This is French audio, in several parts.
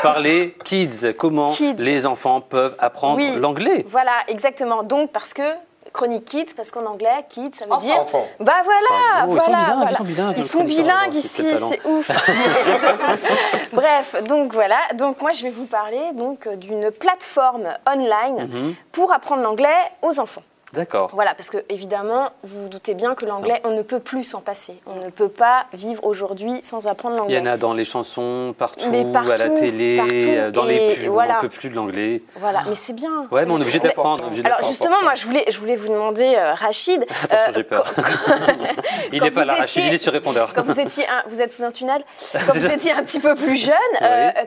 Parler kids, comment les enfants peuvent apprendre l'anglais. Voilà, exactement. Donc, parce que chronique kids, parce qu'en anglais, kids, ça veut dire... Enfant. Bah voilà, Ils sont bilingues. Ils sont bilingues ici, c'est ouf. Bref, donc voilà. Donc moi, je vais vous parler d'une plateforme online pour apprendre l'anglais aux enfants. D'accord. Voilà, parce que évidemment, vous vous doutez bien que l'anglais, on ne peut plus s'en passer. On ne peut pas vivre aujourd'hui sans apprendre l'anglais. Il y en a dans les chansons, partout, partout à la télé, dans les pubs, on n'en peut plus de l'anglais. Voilà, mais c'est bien. Ouais, mais on est obligé d'apprendre. Alors justement, moi, je voulais vous demander, Rachid... Attention, j'ai peur. Il n'est pas là, Rachid, il est sur répondeur. Quand vous êtes sous un tunnel, quand vous étiez un petit peu plus jeune,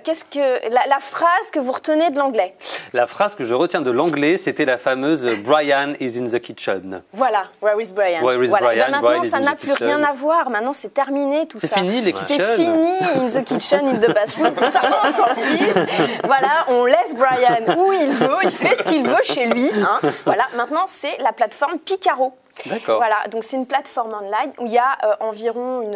qu'est-ce que la phrase que vous retenez de l'anglais? La phrase que je retiens de l'anglais, c'était la fameuse « Brian is in the kitchen ». Voilà, where is Brian? Where is Brian? Maintenant, ça n'a plus rien à voir. Maintenant, c'est terminé tout ça. C'est fini les kitchens. C'est fini, in the kitchen, in the bathroom, tout ça, on s'en fiche. Voilà, on laisse Brian où il veut, il fait ce qu'il veut chez lui. Hein. Voilà, maintenant, c'est la plateforme Picaro. D'accord. Voilà, donc c'est une plateforme online où il y a environ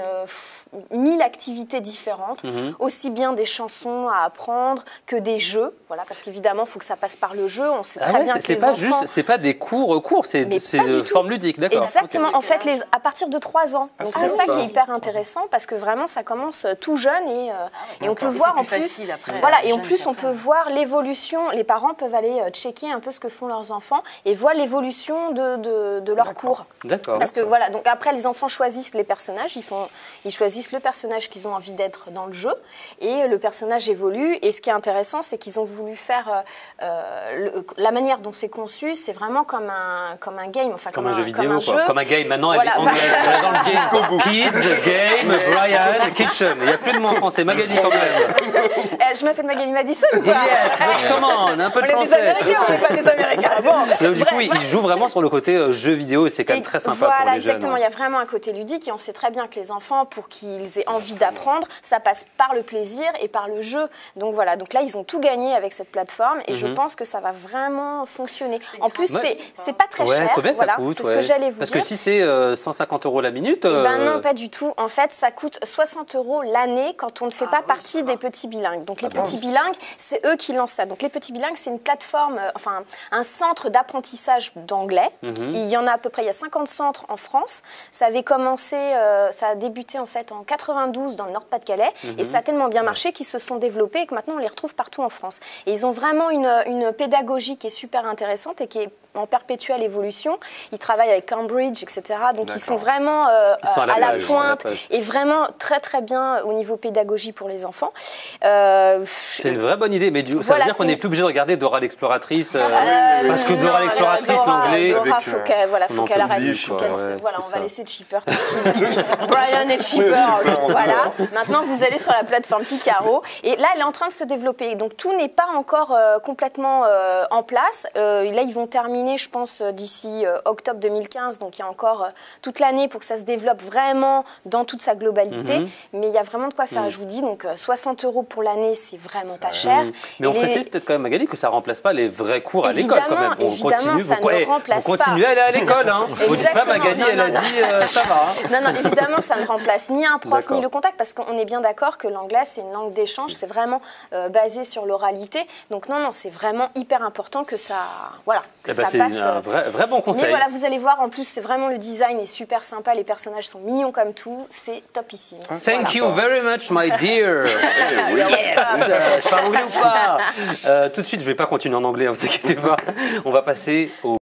1000 activités différentes, aussi bien des chansons à apprendre que des jeux. Voilà, parce qu'évidemment, il faut que ça passe par le jeu. On sait très bien que les enfants... C'est pas des cours, c'est de forme ludique, d'accord. Exactement, en fait, à partir de 3 ans. Donc c'est ça qui est hyper intéressant parce que vraiment, ça commence tout jeune et on peut voir en plus... Voilà, et en plus, on peut voir l'évolution. Les parents peuvent aller checker un peu ce que font leurs enfants et voir l'évolution de leur cours. D'accord. Parce que voilà, donc après les enfants choisissent les personnages, ils choisissent le personnage qu'ils ont envie d'être dans le jeu et le personnage évolue. Et ce qui est intéressant, c'est qu'ils ont voulu faire la manière dont c'est conçu, c'est vraiment comme un game, enfin comme un jeu vidéo, comme un game. Maintenant, elle est dans le game. Kids, game, Brian, kitchen. Il n'y a plus de mots en français. Magali quand même. Je m'appelle Magali Madison ou pas? Yes, come on, un peu de français. On est des Américains, on n'est pas des Américains. Bon, du coup, ils jouent vraiment sur le côté jeu vidéo et c'est quand même très sympa pour les jeunes. Voilà, exactement. Il y a vraiment un côté ludique et on sait très bien que les enfants, pour qu'ils aient envie d'apprendre, ça passe par le plaisir et par le jeu. Donc voilà, donc là, ils ont tout gagné avec cette plateforme et je pense que ça va vraiment fonctionner. En plus, c'est pas très cher. Combien ça coûte? C'est ce que j'allais vous dire. Parce que si c'est 150 € la minute... Ben non, pas du tout. En fait, ça coûte 60 € l'année quand on ne fait pas partie des petits bilingues. Donc les petits bilingues, c'est eux qui lancent ça. Donc les petits bilingues, c'est une plateforme, enfin un centre d'apprentissage d'anglais. Il y en a à peu près, il y a 50 centres en France. Ça avait commencé, ça a débuté en fait en 92 dans le Nord-Pas-de-Calais et ça a tellement bien marché qu'ils se sont développés et que maintenant on les retrouve partout en France. Et ils ont vraiment une pédagogie qui est super intéressante et qui est en perpétuelle évolution. Ils travaillent avec Cambridge, etc. Donc ils sont vraiment à la pointe et vraiment très très bien au niveau pédagogie pour les enfants. C'est une vraie bonne idée, mais ça veut dire qu'on n'est plus obligé de regarder Dora l'exploratrice parce que Dora l'exploratrice, l'anglais... Dora, faut qu'elle arrête. Voilà, on va laisser Chipper tranquille. Brian et Chipper, voilà. Maintenant, vous allez sur la plateforme Picaro et là, elle est en train de se développer. Donc tout n'est pas encore complètement en place. Là, ils vont terminer, je pense, d'ici octobre 2015. Donc il y a encore toute l'année pour que ça se développe vraiment dans toute sa globalité. Mais il y a vraiment de quoi faire, je vous dis. Donc 60 € pour l'année, c'est vraiment pas cher. Mais on précise peut-être quand même, Magali, que ça ne remplace pas les vrais cours à l'école quand même. Évidemment, ça ne remplace pas. Vous continuez à aller à l'école, hein. Vous dites pas Magali, elle a dit ça va. Non, évidemment, ça ne remplace ni un prof ni le contact parce qu'on est bien d'accord que l'anglais, c'est une langue d'échange. C'est vraiment basé sur l'oralité. Donc non, c'est vraiment hyper important que ça, ça passe. C'est un vrai bon conseil. Mais voilà, vous allez voir, en plus, c'est vraiment le design est super sympa. Les personnages sont mignons comme tout. C'est topissime. Thank you very much, my dear. Yes. Je parle anglais ou pas? Tout de suite, je ne vais pas continuer en anglais, ne vous inquiétez pas. On va passer au